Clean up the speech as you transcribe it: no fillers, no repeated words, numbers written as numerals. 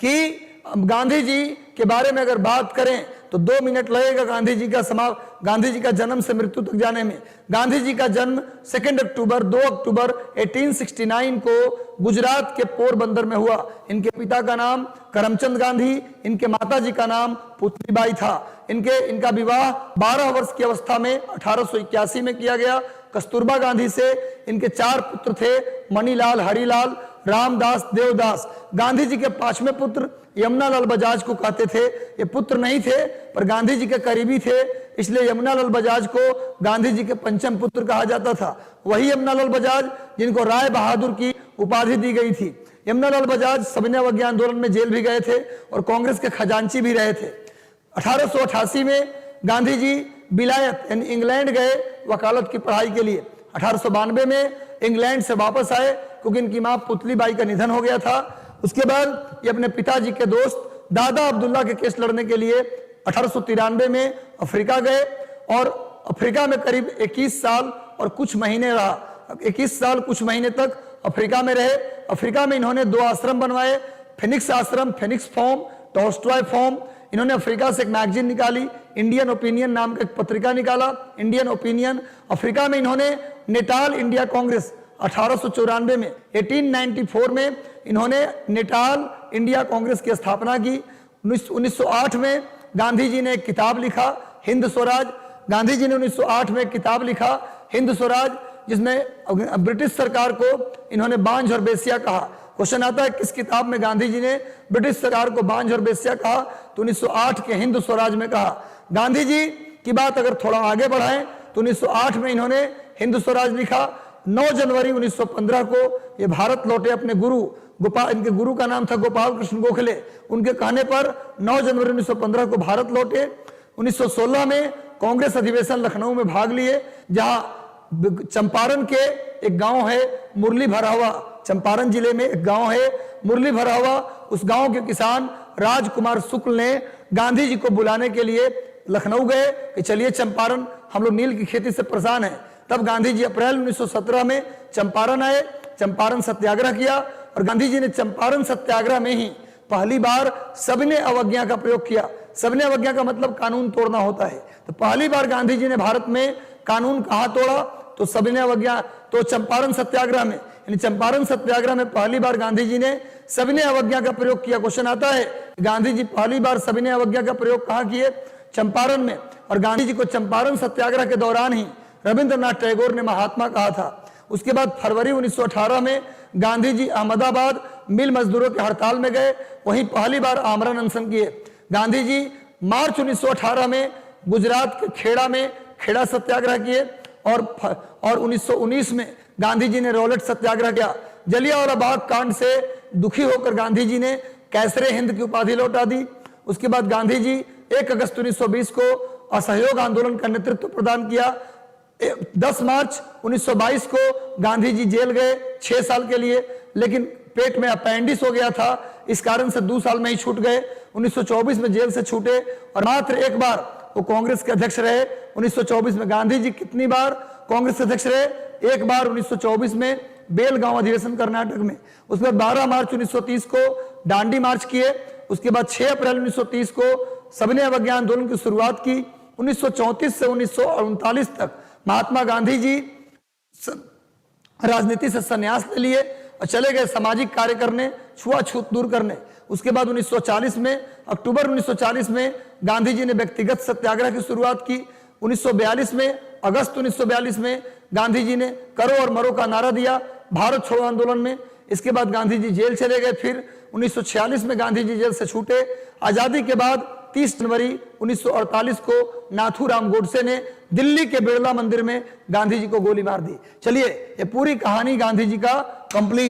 कि गांधी जी के बारे में अगर बात करें तो 2 मिनट लगेगा गांधी जी का जन्म से मृत्यु तक जाने में। गांधी जी का जन्म 2 अक्टूबर 1869 को गुजरात के पोरबंदर में हुआ। इनके पिता का नाम करमचंद गांधी, इनके माता जी का नाम पुतलीबाई था। इनका विवाह 12 वर्ष की अवस्था में 1881 में किया गया। कस्तूरबा गांधी से इनके 4 पुत्र थे, मणिलाल, हरिलाल, रामदास, देवदास। गांधी जी के 5वें पुत्र यमुनालाल बजाज को कहते थे। ये पुत्र नहीं थे पर गांधी जी के करीबी थे, इसलिए यमुनालाल बजाज को गांधी जी के 5वें पुत्र कहा जाता था। वही यमुनालाल बजाज जिनको राय बहादुर की उपाधि दी गई थी। यमुनालाल बजाज सविनय अवज्ञा आंदोलन में जेल भी गए थे और कांग्रेस के खजांची भी रहे थे। 1888 में गांधी जी विलायत यानी इंग्लैंड गए वकालत की पढ़ाई के लिए। 1892 में इंग्लैंड से वापस आए क्योंकि इनकी मां पुतलीबाई का निधन हो गया था। उसके बाद ये अपने पिताजी के दोस्त दादा अब्दुल्ला के केस लड़ने के लिए 1893 में अफ्रीका गए और अफ्रीका में करीब 21 साल और कुछ महीने रहा। 21 साल कुछ महीने तक अफ्रीका में रहे। अफ्रीका में इन्होंने 2 आश्रम बनवाए, फिनिक्स आश्रम, फिनिक्स फॉर्म, टॉल्स्टॉय फॉर्म। इन्होंने अफ्रीका से एक मैगजीन निकाली, इंडियन ओपिनियन नाम का एक पत्रिका निकाला, इंडियन ओपिनियन। अफ्रीका में इन्होंने नेटाल इंडिया कांग्रेस 1894 में, 1894 में इन्होंने नेटाल इंडिया कांग्रेस की स्थापना की। 1908 में गांधी जी ने एक किताब लिखा, हिंद स्वराज। गांधी जी ने 1908 में एक किताब लिखा, हिंद स्वराज, जिसमें ब्रिटिश सरकार को इन्होंने बांझ और बेसिया कहा। क्वेश्चन आता है किस किताब में गांधी जी ने ब्रिटिश सरकार को बांझ और बेसिया कहा, तो 1908 के हिंद स्वराज में कहा। गांधी जी की बात अगर थोड़ा आगे बढ़ाएं तो 1908 में इन्होंने हिंद स्वराज लिखा। 9 जनवरी 1915 को ये भारत लौटे अपने गुरु इनके गुरु का नाम था गोपाल कृष्ण गोखले। उनके कहने पर 9 जनवरी 1915 को भारत लौटे। 1916 में कांग्रेस अधिवेशन लखनऊ में भाग लिए, जहां चंपारण के एक गांव है मुरली भरावा, चंपारण जिले में एक गांव है मुरली भरावा। उस गांव के किसान राजकुमार शुक्ल ने गांधी जी को बुलाने के लिए लखनऊ गए कि चलिए चंपारण, हम लोग नील की खेती से परेशान हैं। तब गांधी जी अप्रैल 1917 में चंपारण आए, चंपारण सत्याग्रह किया और गांधी जी ने चंपारण सत्याग्रह में ही पहली बार सविनय अवज्ञा का प्रयोग किया। सविनय अवज्ञा का मतलब कानून तोड़ना होता है। तो पहली बार गांधी जी ने भारत में कानून कहाँ तोड़ा, तो सविनय अवज्ञा, तो चंपारण सत्याग्रह में, यानी चंपारण सत्याग्रह में पहली बार गांधी जी ने सविनय अवज्ञा का प्रयोग किया। क्वेश्चन आता है गांधी जी पहली बार सविनय अवज्ञा का प्रयोग कहाँ किए, चंपारण में। और गांधी जी को चंपारण सत्याग्रह के दौरान ही रविंद्रनाथ टैगोर ने महात्मा कहा था। उसके बाद फरवरी 1918 में गांधी जी अहमदाबाद मिल मजदूरों के हड़ताल में गए, वहीं पहली बार आमरण अनशन किए। गांधी जी मार्च 1918 में गुजरात के खेड़ा में खेड़ा सत्याग्रह किए और 1919 में गांधी जी ने रॉलेट सत्याग्रह किया। जलियांवाला बाग कांड से दुखी होकर गांधी जी ने कैसरे हिंद की उपाधि लौटा दी। उसके बाद गांधी जी 1 अगस्त 1920 को असहयोग आंदोलन का नेतृत्व प्रदान किया। 10 मार्च 1922 को गांधी जी जेल गए 6 साल के लिए, लेकिन पेट में अपेंडिक्स हो गया था, इस कारण से 2 साल में ही छूट गए। 1924 में जेल से छूटे और मात्र 1 बार वो कांग्रेस के अध्यक्ष रहे। 1924 में गांधी जी कितनी बार कांग्रेस अध्यक्ष रहे, 1 बार 1924 में बेलगांव अधिवेशन कर्नाटक में। उसके बाद 12 मार्च 1930 को दांडी मार्च किए। उसके बाद 6 अप्रैल 1930 को सविनय अवज्ञा आंदोलन की शुरुआत की। 1934 से 1939 तक महात्मा गांधी जी राजनीति से संन्यास ले लिए और चले गए सामाजिक कार्य करने, छुआछूत दूर करने। उसके बाद 1940 में, अक्टूबर 1940 में गांधी जी ने व्यक्तिगत सत्याग्रह की शुरुआत की। 1942 में, अगस्त 1942 में गांधी जी ने करो और मरो का नारा दिया भारत छोड़ो आंदोलन में। इसके बाद गांधी जी जेल चले गए। फिर 1946 में गांधी जी जेल से छूटे। आजादी के बाद 30 जनवरी 1948 को नाथूराम गोडसे ने दिल्ली के बिरला मंदिर में गांधी जी को गोली मार दी। चलिए, ये पूरी कहानी गांधी जी का कंप्लीट